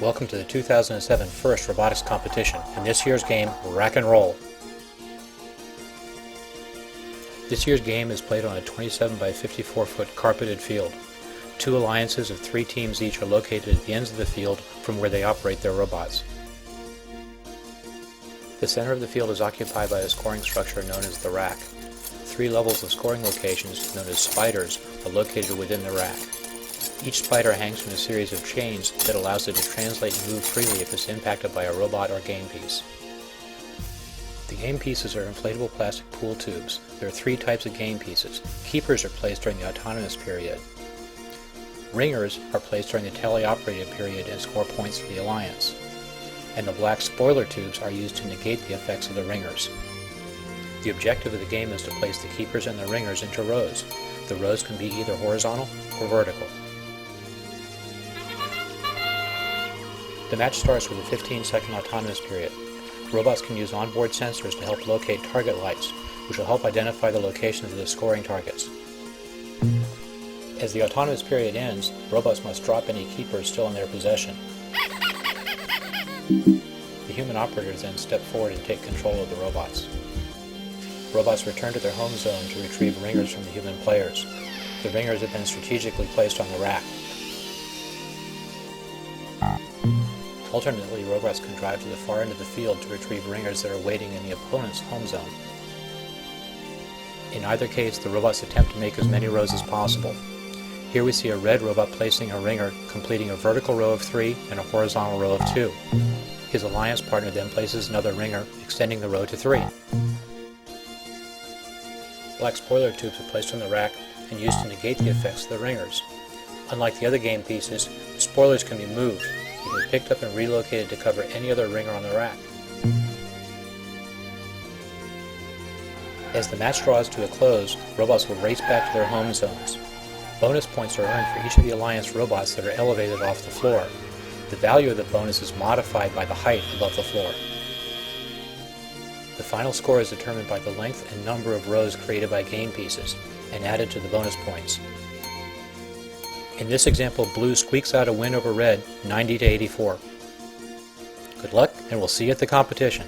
Welcome to the 2007 FIRST Robotics Competition and this year's game, Rack and Roll. This year's game is played on a 27 by 54 foot carpeted field. Two alliances of 3 teams each are located at the ends of the field from where they operate their robots. The center of the field is occupied by a scoring structure known as the rack. 3 levels of scoring locations, known as spiders, are located within the rack. Each spider hangs from a series of chains that allows it to translate and move freely if it's impacted by a robot or game piece. The game pieces are inflatable plastic pool tubes. There are 3 types of game pieces. Keepers are placed during the autonomous period. Ringers are placed during the teleoperated period and score points for the alliance. And the black spoiler tubes are used to negate the effects of the ringers. The objective of the game is to place the keepers and the ringers into rows. The rows can be either horizontal or vertical. The match starts with a 15-second autonomous period. Robots can use onboard sensors to help locate target lights, which will help identify the locations of the scoring targets. As the autonomous period ends, robots must drop any keepers still in their possession. The human operators then step forward and take control of the robots. Robots return to their home zone to retrieve ringers from the human players. The ringers have been strategically placed on the rack. Alternately, robots can drive to the far end of the field to retrieve ringers that are waiting in the opponent's home zone. In either case, the robots attempt to make as many rows as possible. Here we see a red robot placing a ringer, completing a vertical row of 3 and a horizontal row of 2. His alliance partner then places another ringer, extending the row to 3. Black spoiler tubes are placed on the rack and used to negate the effects of the ringers. Unlike the other game pieces, spoilers can be moved. They can be picked up and relocated to cover any other ringer on the rack. As the match draws to a close, robots will race back to their home zones. Bonus points are earned for each of the Alliance robots that are elevated off the floor. The value of the bonus is modified by the height above the floor. The final score is determined by the length and number of rows created by game pieces and added to the bonus points. In this example, blue squeaks out a win over red, 90 to 84. Good luck, and we'll see you at the competition.